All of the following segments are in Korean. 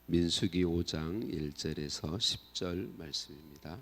민수기 5장 1절에서 10절 말씀입니다.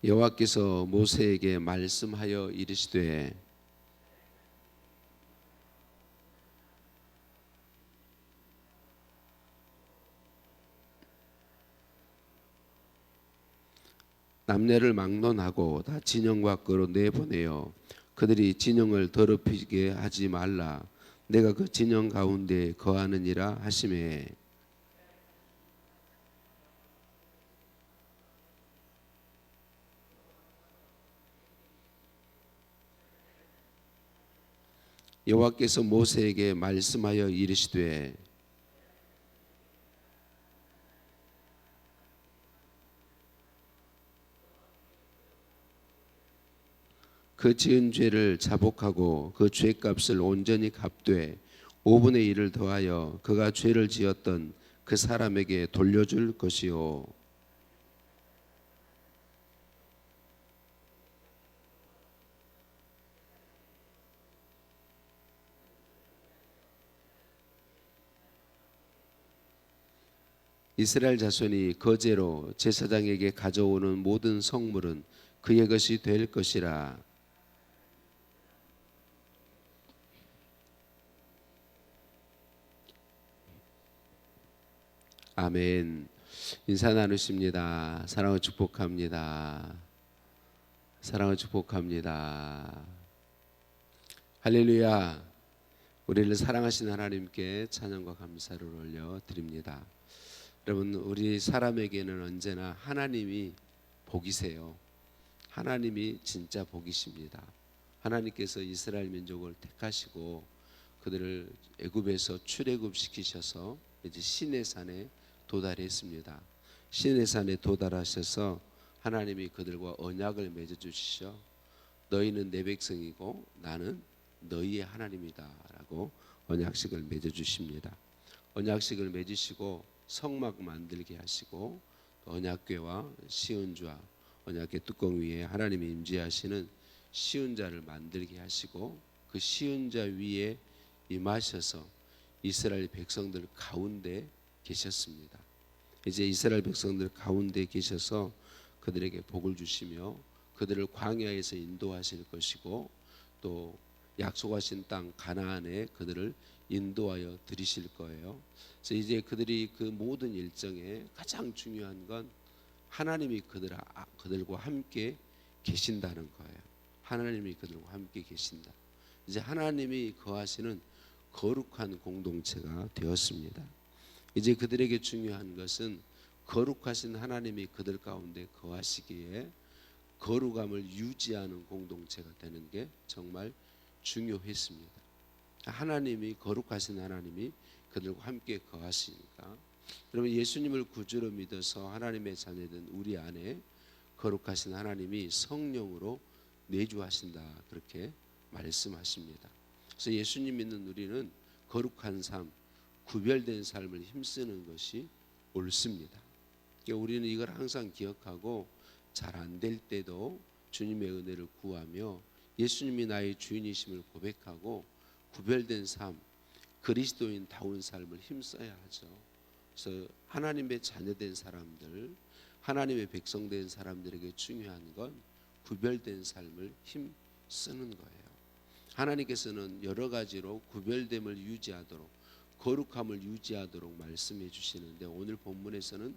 여호와께서 모세에게 말씀하여 이르시되 남녀를 막론하고 다 진영 밖으로 내보내어 그들이 진영을 더럽히게 하지 말라. 내가 그 진영 가운데 거하느니라 하시매 여호와께서 모세에게 말씀하여 이르시되 그 지은 죄를 자복하고 그 죄값을 온전히 갚되 5분의 1을 더하여 그가 죄를 지었던 그 사람에게 돌려줄 것이요 이스라엘 자손이 거제로 제사장에게 가져오는 모든 성물은 그의 것이 될 것이라. 아멘. 인사 나누십니다. 사랑을 축복합니다. 사랑을 축복합니다. 할렐루야. 우리를 사랑하신 하나님께 찬양과 감사를 올려드립니다. 여러분, 우리 사람에게는 언제나 하나님이 복이세요. 하나님이 진짜 복이십니다. 하나님께서 이스라엘 민족을 택하시고 그들을 애굽에서 출애굽시키셔서 이제 시내산에 도달했습니다. 시내산에 도달하셔서 하나님이 그들과 언약을 맺어 주시죠. 너희는 내 백성이고 나는 너희의 하나님이다 라고 언약식을 맺어 주십니다. 언약식을 맺으시고 성막 만들게 하시고 언약궤와 시은좌 언약궤 뚜껑 위에 하나님이 임재하시는 시은좌를 만들게 하시고 그 시은좌 위에 임하셔서 이스라엘 백성들 가운데 계셨습니다. 이제 이스라엘 백성들 가운데 계셔서 그들에게 복을 주시며 그들을 광야에서 인도하실 것이고 또 약속하신 땅 가나안에 그들을 인도하여 들이실 거예요. 그래서 이제 그들이 그 모든 일정에 가장 중요한 건 하나님이 그들과 함께 계신다는 거예요. 하나님이 그들과 함께 계신다. 이제 하나님이 거하시는 거룩한 공동체가 되었습니다. 이제 그들에게 중요한 것은 거룩하신 하나님이 그들 가운데 거하시기에 거룩함을 유지하는 공동체가 되는 게 정말 중요했습니다. 하나님이 거룩하신 하나님이 그들과 함께 거하시니까 여러분 예수님을 구주로 믿어서 하나님의 자녀된 우리 안에 거룩하신 하나님이 성령으로 내주하신다 그렇게 말씀하십니다. 그래서 예수님 믿는 우리는 거룩한 삶, 구별된 삶을 힘쓰는 것이 옳습니다. 그러니까 우리는 이걸 항상 기억하고 잘 안 될 때도 주님의 은혜를 구하며 예수님이 나의 주인이심을 고백하고 구별된 삶, 그리스도인다운 삶을 힘써야 하죠. 그래서 하나님의 자녀된 사람들, 하나님의 백성된 사람들에게 중요한 건 구별된 삶을 힘쓰는 거예요. 하나님께서는 여러 가지로 구별됨을 유지하도록 거룩함을 유지하도록 말씀해 주시는데 오늘 본문에서는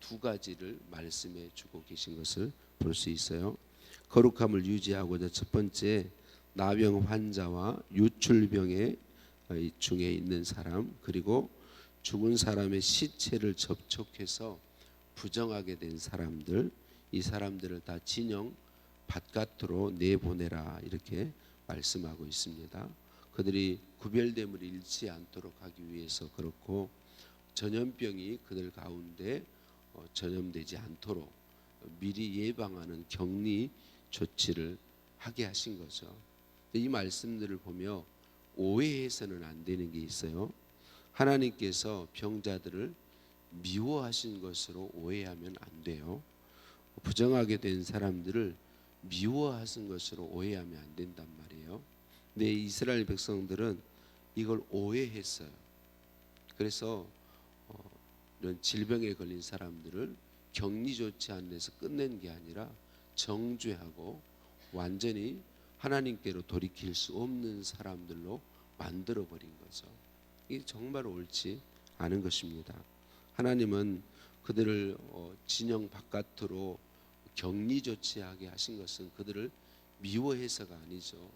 두 가지를 말씀해 주고 계신 것을 볼 수 있어요. 거룩함을 유지하고자 첫 번째 나병 환자와 유출병의 중에 있는 사람 그리고 죽은 사람의 시체를 접촉해서 부정하게 된 사람들 이 사람들을 다 진영 바깥으로 내보내라 이렇게 말씀하고 있습니다. 그들이 구별됨을 잃지 않도록 하기 위해서 그렇고 전염병이 그들 가운데 전염되지 않도록 미리 예방하는 격리 조치를 하게 하신 거죠. 이 말씀들을 보며 오해해서는 안 되는 게 있어요. 하나님께서 병자들을 미워하신 것으로 오해하면 안 돼요. 부정하게 된 사람들을 미워하신 것으로 오해하면 안 된단 말이에요. 근데 이스라엘 백성들은 이걸 오해했어요. 그래서 이런 질병에 걸린 사람들을 격리 조치 안에서 끝낸 게 아니라 정죄하고 완전히 하나님께로 돌이킬 수 없는 사람들로 만들어 버린 거죠. 이게 정말 옳지 않은 것입니다. 하나님은 그들을 진영 바깥으로 격리 조치하게 하신 것은 그들을 미워해서가 아니죠.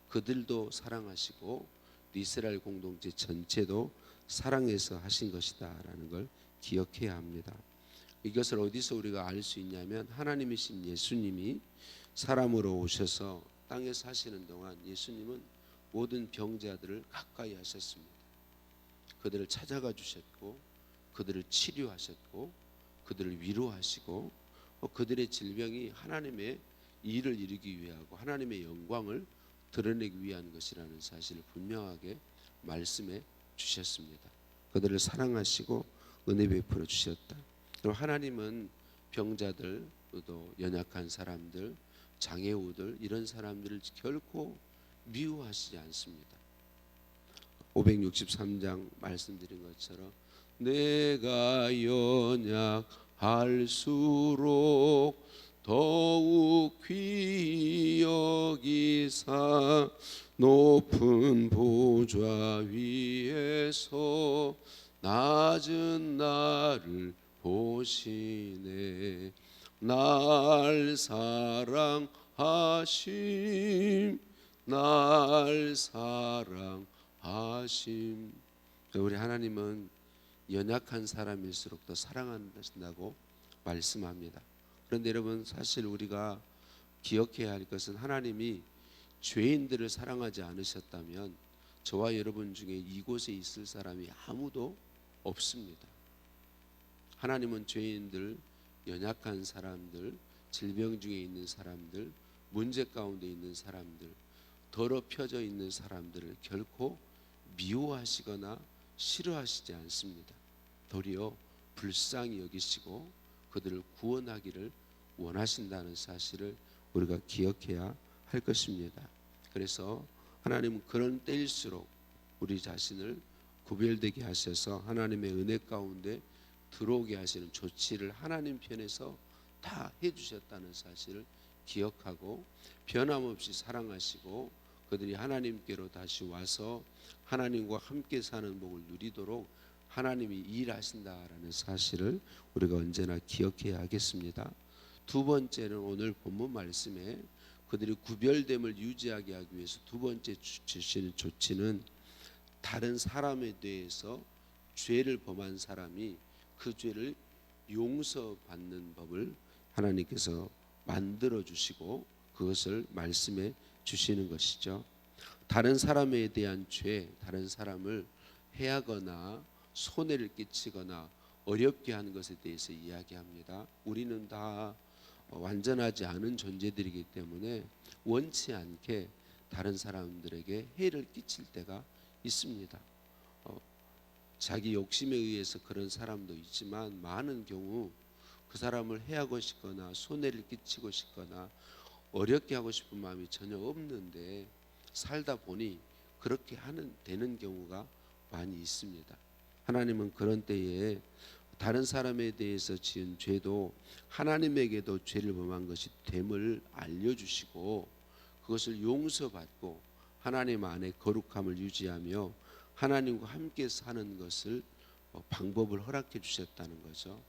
그들도 사랑하시고 이스라엘 공동체 전체도 사랑해서 하신 것이다라는 걸 기억해야 합니다. 이것을 어디서 우리가 알 수 있냐면 하나님이신 예수님이 사람으로 오셔서 땅에 사시는 동안 예수님은 모든 병자들을 가까이 하셨습니다. 그들을 찾아가 주셨고 그들을 치료하셨고 그들을 위로하시고 그들의 질병이 하나님의 일을 이루기 위하고 하나님의 영광을 드러내기 위한 것이라는 사실을 분명하게 말씀해 주셨습니다. 그들을 사랑하시고 은혜 베풀어 주셨다. 그리고 하나님은 병자들, 또 연약한 사람들, 장애우들 이런 사람들을 결코 미워하시지 않습니다. 563장 말씀드린 것처럼 내가 연약할수록 더욱 귀히 여기사 높은 보좌 위에서 낮은 나를 보시네. 날 사랑하심 날 사랑하심. 우리 하나님은 연약한 사람일수록 더 사랑한다고 말씀합니다. 그런데 여러분 사실 우리가 기억해야 할 것은 하나님이 죄인들을 사랑하지 않으셨다면 저와 여러분 중에 이곳에 있을 사람이 아무도 없습니다. 하나님은 죄인들, 연약한 사람들, 질병 중에 있는 사람들, 문제 가운데 있는 사람들, 더럽혀져 있는 사람들을 결코 미워하시거나 싫어하시지 않습니다. 도리어 불쌍히 여기시고 그들을 구원하기를 원하신다는 사실을 우리가 기억해야 할 것입니다. 그래서 하나님은 그런 때일수록 우리 자신을 구별되게 하셔서 하나님의 은혜 가운데 들어오게 하시는 조치를 하나님 편에서 다 해주셨다는 사실을 기억하고 변함없이 사랑하시고 그들이 하나님께로 다시 와서 하나님과 함께 사는 복을 누리도록 하나님이 일하신다라는 사실을 우리가 언제나 기억해야 하겠습니다. 두 번째는 오늘 본문 말씀에 그들이 구별됨을 유지하게 하기 위해서 두 번째 주시는 조치는 다른 사람에 대해서 죄를 범한 사람이 그 죄를 용서받는 법을 하나님께서 만들어 주시고 그것을 말씀해 주시는 것이죠. 다른 사람에 대한 죄, 다른 사람을 해하거나 손해를 끼치거나 어렵게 하는 것에 대해서 이야기합니다. 우리는 다 완전하지 않은 존재들이기 때문에 원치 않게 다른 사람들에게 해를 끼칠 때가 있습니다. 자기 욕심에 의해서 그런 사람도 있지만 많은 경우 그 사람을 해하고 싶거나 손해를 끼치고 싶거나 어렵게 하고 싶은 마음이 전혀 없는데 살다 보니 그렇게 되는 경우가 많이 있습니다. 하나님은 그런 때에 다른 사람에 대해서 지은 죄도 하나님에게도 죄를 범한 것이 됨을 알려주시고 그것을 용서받고 하나님 안에 거룩함을 유지하며 하나님과 함께 사는 것을 방법을 허락해 주셨다는 거죠.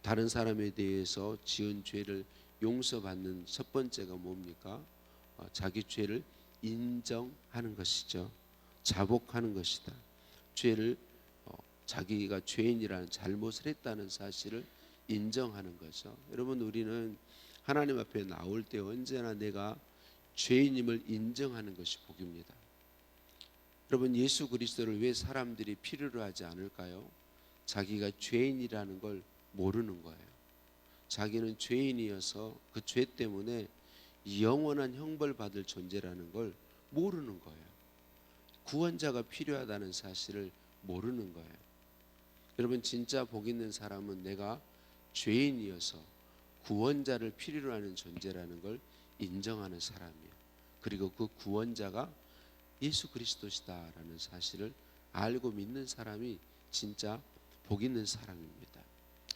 다른 사람에 대해서 지은 죄를 용서받는 첫 번째가 뭡니까? 자기 죄를 인정하는 것이죠. 자복하는 것이다. 죄를 자기가 죄인이라는 잘못을 했다는 사실을 인정하는 거죠. 여러분 우리는 하나님 앞에 나올 때 언제나 내가 죄인임을 인정하는 것이 복입니다. 여러분 예수 그리스도를 왜 사람들이 필요로 하지 않을까요? 자기가 죄인이라는 걸 모르는 거예요. 자기는 죄인이어서 그 죄 때문에 영원한 형벌 받을 존재라는 걸 모르는 거예요. 구원자가 필요하다는 사실을 모르는 거예요. 여러분 진짜 복 있는 사람은 내가 죄인이어서 구원자를 필요로 하는 존재라는 걸 인정하는 사람이에요. 그리고 그 구원자가 예수 그리스도시다라는 사실을 알고 믿는 사람이 진짜 복 있는 사람입니다.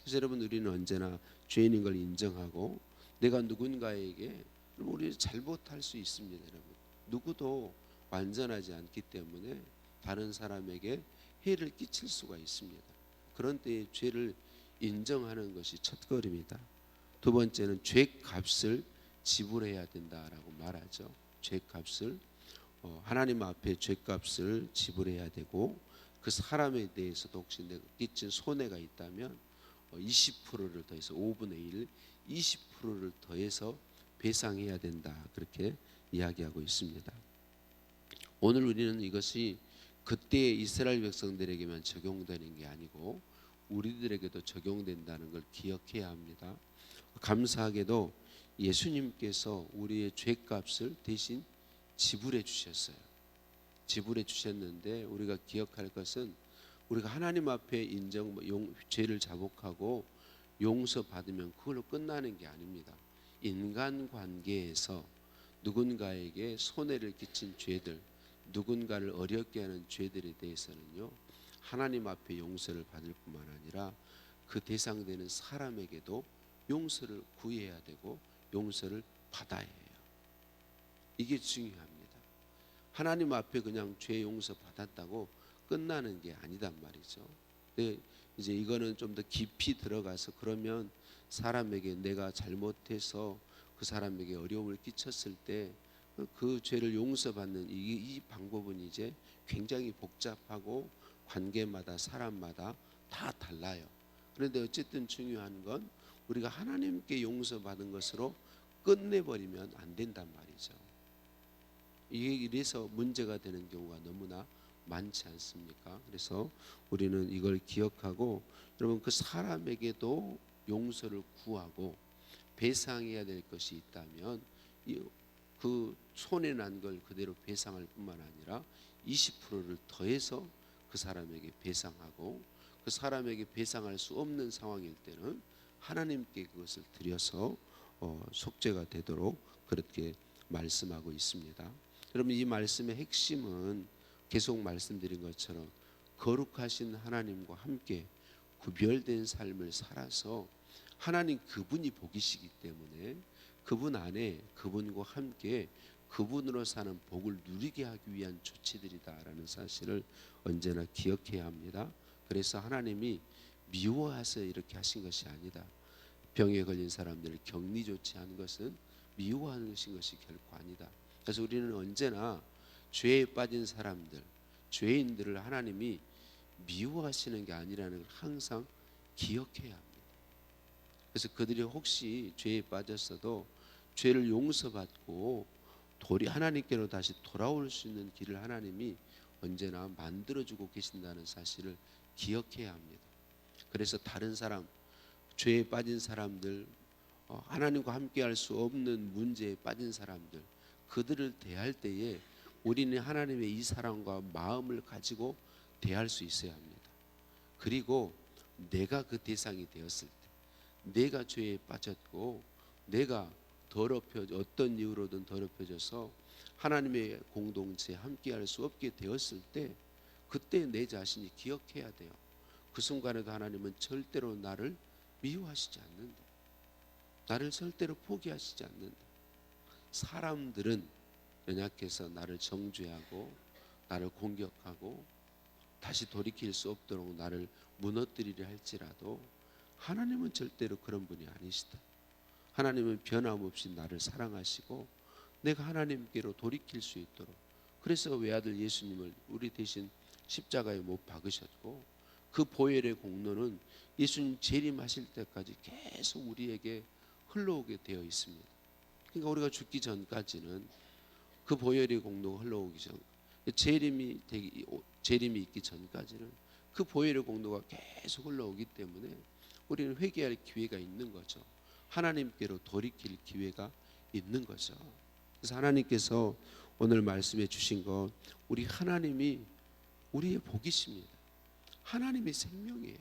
그래서 여러분, 우리는 언제나 죄인인 걸 인정하고 내가 누군가에게, 우리 잘못할 수 있습니다. 여러분, 누구도 완전하지 않기 때문에 다른 사람에게 해를 끼칠 수가 있습니다. 그런 때에 죄를 인정하는 것이 첫걸음이다. 두 번째는 죄값을 지불해야 된다라고 말하죠. 죄값을, 하나님 앞에 죄값을 지불해야 되고, 그 사람에 대해서도 혹시 내가 끼친 손해가 있다면 20%를 더해서 5분의 1, 20%를 더해서 배상해야 된다, 그렇게 이야기하고 있습니다. 오늘 우리는 이것이 그때 이스라엘 백성들에게만 적용되는 게 아니고 우리들에게도 적용된다는 걸 기억해야 합니다. 감사하게도 예수님께서 우리의 죄값을 대신 지불해 주셨어요. 지불해 주셨는데 우리가 기억할 것은, 우리가 하나님 앞에 죄를 자복하고 용서받으면 그걸로 끝나는 게 아닙니다. 인간관계에서 누군가에게 손해를 끼친 죄들, 누군가를 어렵게 하는 죄들에 대해서는요, 하나님 앞에 용서를 받을 뿐만 아니라 그 대상되는 사람에게도 용서를 구해야 되고 용서를 받아야 해요. 이게 중요합니다. 하나님 앞에 그냥 죄 용서 받았다고 끝나는 게 아니단 말이죠. 이제 이거는 좀 더 깊이 들어가서, 그러면 사람에게 내가 잘못해서 그 사람에게 어려움을 끼쳤을 때 그 죄를 용서받는 이 방법은 이제 굉장히 복잡하고 관계마다 사람마다 다 달라요. 그런데 어쨌든 중요한 건 우리가 하나님께 용서받은 것으로 끝내버리면 안 된단 말이죠. 이래서 문제가 되는 경우가 너무나 많지 않습니까? 그래서 우리는 이걸 기억하고, 여러분, 그 사람에게도 용서를 구하고 배상해야 될 것이 있다면 그 손해 난 걸 그대로 배상할 뿐만 아니라 20%를 더해서 그 사람에게 배상하고, 그 사람에게 배상할 수 없는 상황일 때는 하나님께 그것을 드려서 속죄가 되도록 그렇게 말씀하고 있습니다. 여러분, 이 말씀의 핵심은 계속 말씀드린 것처럼 거룩하신 하나님과 함께 구별된 삶을 살아서, 하나님 그분이 복이시기 때문에 그분 안에 그분과 함께 그분으로 사는 복을 누리게 하기 위한 조치들이다라는 사실을 언제나 기억해야 합니다. 그래서 하나님이 미워해서 이렇게 하신 것이 아니다. 병에 걸린 사람들을 격리 조치하는 것은 미워하는 것이 결코 아니다. 그래서 우리는 언제나 죄에 빠진 사람들, 죄인들을 하나님이 미워하시는 게 아니라는 걸 항상 기억해야 합니다. 그래서 그들이 혹시 죄에 빠졌어도 죄를 용서받고 하나님께로 다시 돌아올 수 있는 길을 하나님이 언제나 만들어주고 계신다는 사실을 기억해야 합니다. 그래서 다른 사람, 죄에 빠진 사람들, 하나님과 함께할 수 없는 문제에 빠진 사람들, 그들을 대할 때에 우리는 하나님의 이 사랑과 마음을 가지고 대할 수 있어야 합니다. 그리고 내가 그 대상이 되었을 때, 내가 죄에 빠졌고 내가 어떤 이유로든 더럽혀져서 하나님의 공동체에 함께할 수 없게 되었을 때, 그때 내 자신이 기억해야 돼요. 그 순간에도 하나님은 절대로 나를 미워하시지 않는다. 나를 절대로 포기하시지 않는다. 사람들은 연약해서 나를 정죄하고 나를 공격하고 다시 돌이킬 수 없도록 나를 무너뜨리려 할지라도 하나님은 절대로 그런 분이 아니시다. 하나님은 변함없이 나를 사랑하시고 내가 하나님께로 돌이킬 수 있도록, 그래서 외아들 예수님을 우리 대신 십자가에 못 박으셨고, 그 보혈의 공로는 예수님 재림하실 때까지 계속 우리에게 흘러오게 되어 있습니다. 그러니까 우리가 죽기 전까지는 그 보혈의 공로가 흘러오기 전, 재림이 있기 전까지는 그 보혈의 공로가 계속 흘러오기 때문에 우리는 회개할 기회가 있는 거죠. 하나님께로 돌이킬 기회가 있는 거죠. 그래서 하나님께서 오늘 말씀해 주신 것, 우리 하나님이 우리의 복이십니다. 하나님의 생명이에요.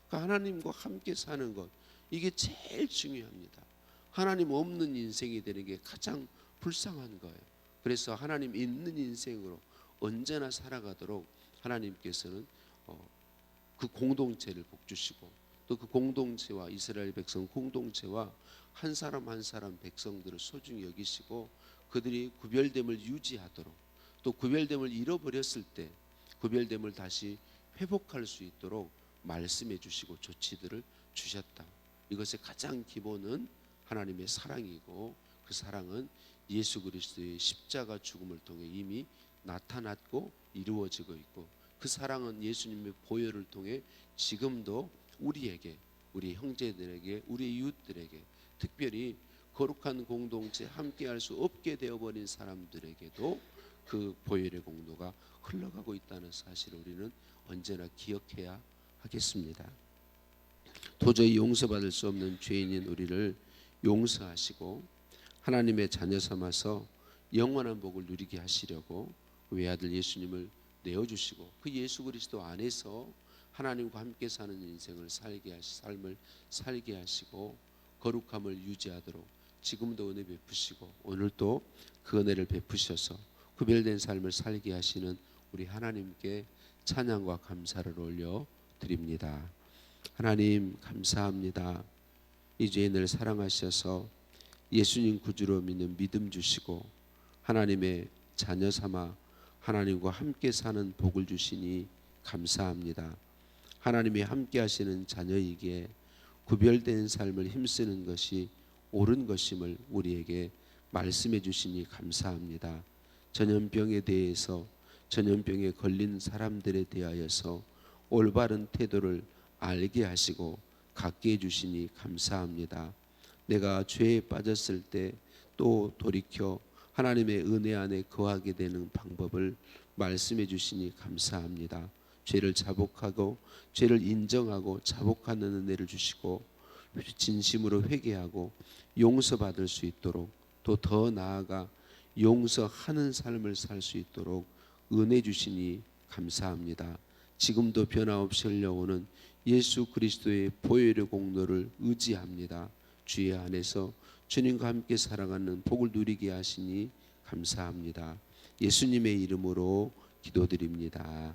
그러니까 하나님과 함께 사는 것, 이게 제일 중요합니다. 하나님 없는 인생이 되는 게 가장 불쌍한 거예요. 그래서 하나님 있는 인생으로 언제나 살아가도록 하나님께서는 그 공동체를 복주시고 또 그 공동체와 이스라엘 백성 공동체와 한 사람 한 사람 백성들을 소중히 여기시고 그들이 구별됨을 유지하도록 또 구별됨을 잃어버렸을 때 구별됨을 다시 회복할 수 있도록 말씀해 주시고 조치들을 주셨다. 이것의 가장 기본은 하나님의 사랑이고 그 사랑은 예수 그리스도의 십자가 죽음을 통해 이미 나타났고 이루어지고 있고 그 사랑은 예수님의 보혈을 통해 지금도 우리에게, 우리 형제들에게, 우리 이웃들에게, 특별히 거룩한 공동체 함께할 수 없게 되어버린 사람들에게도 그 보혈의 공로가 흘러가고 있다는 사실을 우리는 언제나 기억해야 하겠습니다. 도저히 용서받을 수 없는 죄인인 우리를 용서하시고 하나님의 자녀 삼아서 영원한 복을 누리게 하시려고 외아들 예수님을 내어주시고 그 예수 그리스도 안에서 하나님과 함께 사는 인생을 삶을 살게 하시고 거룩함을 유지하도록 지금도 은혜 베푸시고 오늘도 그 은혜를 베푸셔서 구별된 삶을 살게 하시는 우리 하나님께 찬양과 감사를 올려 드립니다. 하나님 감사합니다. 이 죄인을 사랑하셔서 예수님 구주로 믿는 믿음 주시고 하나님의 자녀 삼아 하나님과 함께 사는 복을 주시니 감사합니다. 하나님이 함께 하시는 자녀에게 구별된 삶을 힘쓰는 것이 옳은 것임을 우리에게 말씀해 주시니 감사합니다. 전염병에 대해서 전염병에 걸린 사람들에 대하여서 올바른 태도를 알게 하시고 갖게 해주시니 감사합니다. 내가 죄에 빠졌을 때 또 돌이켜 하나님의 은혜 안에 거하게 되는 방법을 말씀해 주시니 감사합니다. 죄를 자복하고 죄를 인정하고 자복하는 은혜를 주시고 진심으로 회개하고 용서받을 수 있도록 또 더 나아가 용서하는 삶을 살 수 있도록 은혜 주시니 감사합니다. 지금도 변함없이 흘려오는 예수 그리스도의 보혈의 공로를 의지합니다. 주의 안에서 주님과 함께 살아가는 복을 누리게 하시니 감사합니다. 예수님의 이름으로 기도드립니다.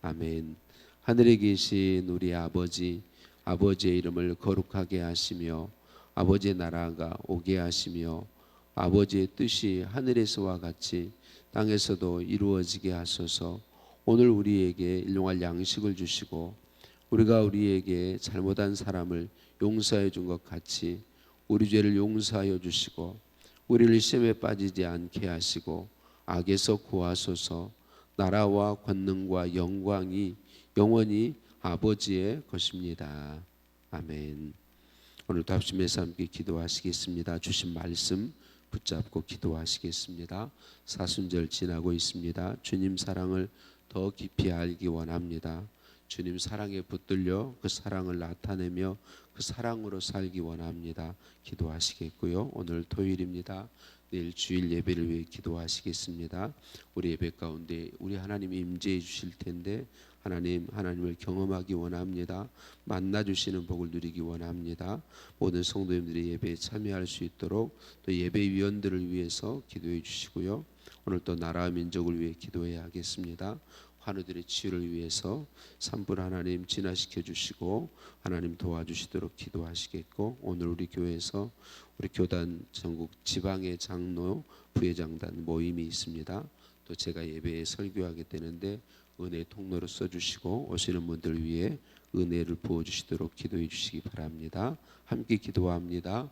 아멘. 하늘에 계신 우리 아버지, 아버지의 이름을 거룩하게 하시며 아버지의 나라가 오게 하시며 아버지의 뜻이 하늘에서와 같이 땅에서도 이루어지게 하소서. 오늘 우리에게 일용할 양식을 주시고 우리가 우리에게 잘못한 사람을 용서해 준 것 같이 우리 죄를 용서하여 주시고 우리를 시험에 빠지지 않게 하시고 악에서 구하소서. 나라와 권능과 영광이 영원히 아버지의 것입니다. 아멘. 오늘도 합심해서 함께 기도하시겠습니다. 주신 말씀 붙잡고 기도하시겠습니다. 사순절 지나고 있습니다. 주님 사랑을 더 깊이 알기 원합니다. 주님 사랑에 붙들려 그 사랑을 나타내며 그 사랑으로 살기 원합니다. 기도하시겠고요. 오늘 토요일입니다. 내일 주일 예배를 위해 기도하시겠습니다. 우리 예배 가운데 우리 하나님이 임재해 주실 텐데 하나님을 경험하기 원합니다. 만나 주시는 복을 누리기 원합니다. 모든 성도님들이 예배에 참여할 수 있도록 또 예배위원들을 위해서 기도해 주시고요. 오늘 또 나라와 민족을 위해 기도해야 하겠습니다. 환우들의 치유를 위해서 산불 하나님 진화시켜 주시고 하나님 도와주시도록 기도하시겠고 오늘 우리 교회에서 우리 교단 전국 지방의 장로 부회장단 모임이 있습니다. 또 제가 예배에 설교하게 되는데 은혜 통로로 써주시고 오시는 분들 위해 은혜를 부어주시도록 기도해 주시기 바랍니다. 함께 기도합니다.